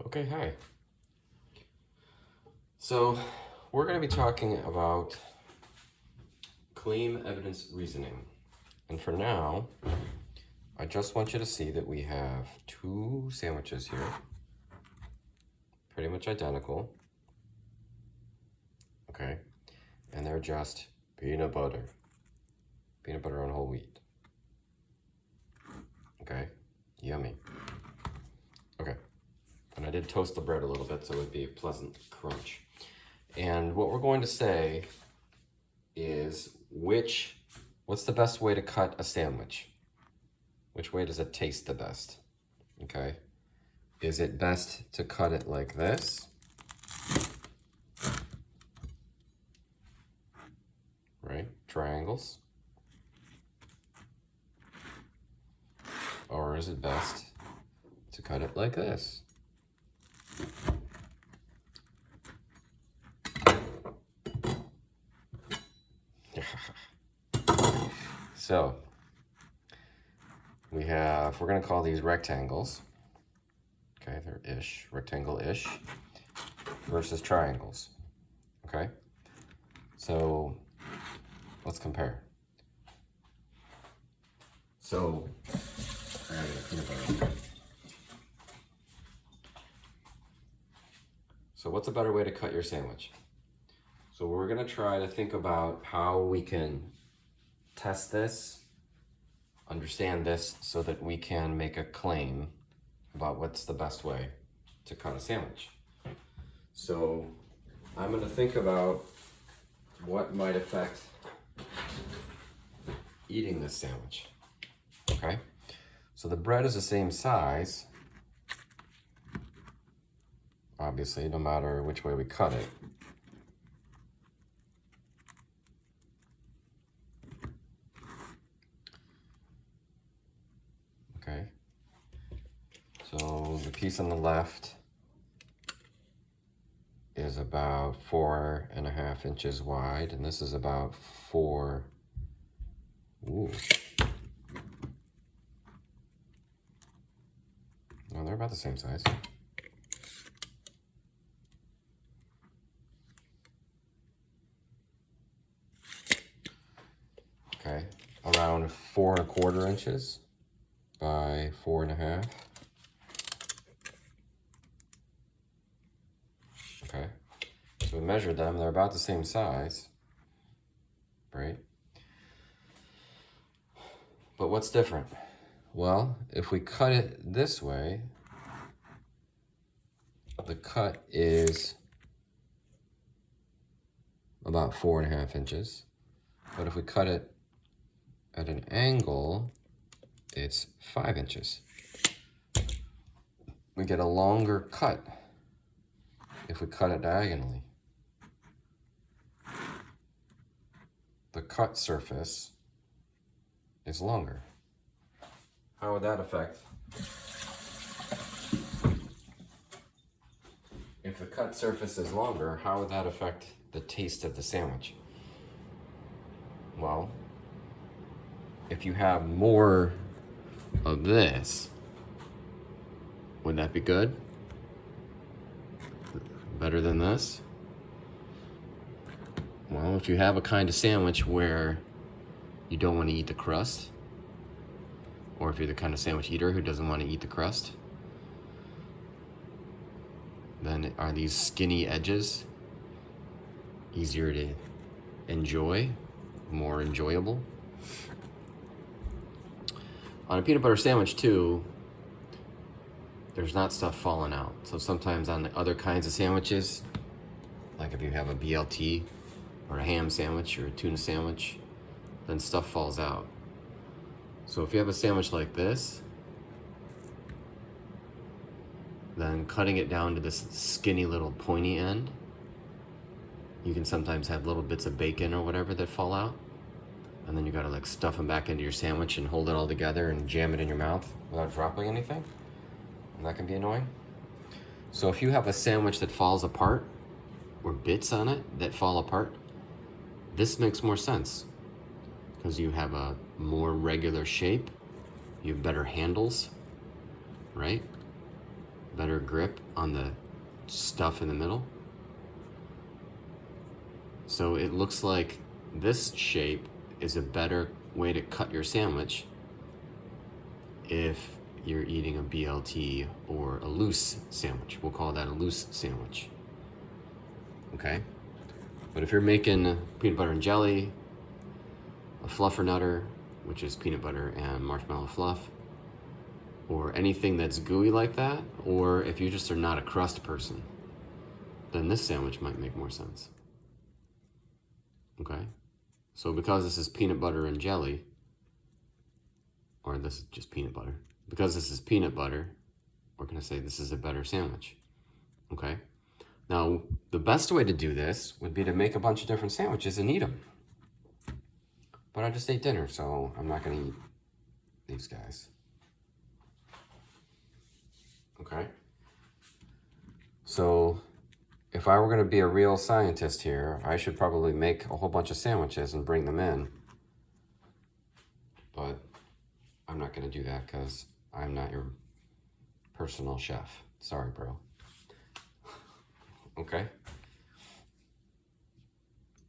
Okay, hi. So we're going to be talking about claim evidence reasoning. And for now, I just want you to see that we have two sandwiches here, pretty much identical. Okay, and they're just peanut butter on whole wheat. Okay, yummy. Okay, and I did toast the bread a little bit so it would be a pleasant crunch. And what we're going to say is what's the best way to cut a sandwich? Which way does it taste the best? Okay, is it best to cut it like this? Right, triangles. Or is it best to cut it like this? So we're gonna call these rectangles. Okay, they're rectangle-ish versus triangles. Okay, so let's compare. So what's a better way to cut your sandwich? So we're gonna try to think about how we can test this, understand this, so that we can make a claim about what's the best way to cut a sandwich. So I'm gonna think about what might affect eating this sandwich. Okay, so the bread is the same size, obviously, no matter which way we cut it. Okay, so the piece on the left is about 4.5 inches wide, and this is about 4. Ooh. No, they're about the same size. Okay, around 4.25 inches by 4.5. Okay, so we measured them, they're about the same size, right? But what's different? Well, if we cut it this way, the cut is about 4.5 inches. But if we cut it at an angle, it's 5 inches. We get a longer cut if we cut it diagonally. The cut surface is longer. How would that affect? If the cut surface is longer, how would that affect the taste of the sandwich? Well, if you have more of this, would that be good? Better than this? Well, if you have a kind of sandwich where you don't want to eat the crust, or if you're the kind of sandwich eater who doesn't want to eat the crust, then are these skinny edges easier to enjoy, more enjoyable? On a peanut butter sandwich too, there's not stuff falling out. So sometimes on the other kinds of sandwiches, like if you have a BLT or a ham sandwich or a tuna sandwich, then stuff falls out. So if you have a sandwich like this, then cutting it down to this skinny little pointy end, you can sometimes have little bits of bacon or whatever that fall out, and then you gotta like stuff them back into your sandwich and hold it all together and jam it in your mouth without dropping anything, and that can be annoying. So if you have a sandwich that falls apart, or bits on it that fall apart, this makes more sense because you have a more regular shape, you have better handles, right? better grip on the stuff in the middle. So it looks like this shape is a better way to cut your sandwich if you're eating a BLT or a loose sandwich. We'll call that a loose sandwich. Okay? But if you're making peanut butter and jelly, a fluffernutter, which is peanut butter and marshmallow fluff, or anything that's gooey like that, or if you just are not a crust person, then this sandwich might make more sense. Okay? So because this is peanut butter and jelly, or this is just peanut butter, because this is peanut butter, we're gonna say this is a better sandwich. Okay? Now, the best way to do this would be to make a bunch of different sandwiches and eat them. But I just ate dinner, so I'm not gonna eat these guys. Okay? So, if I were gonna be a real scientist here, I should probably make a whole bunch of sandwiches and bring them in. But I'm not gonna do that because I'm not your personal chef. Sorry, bro. Okay?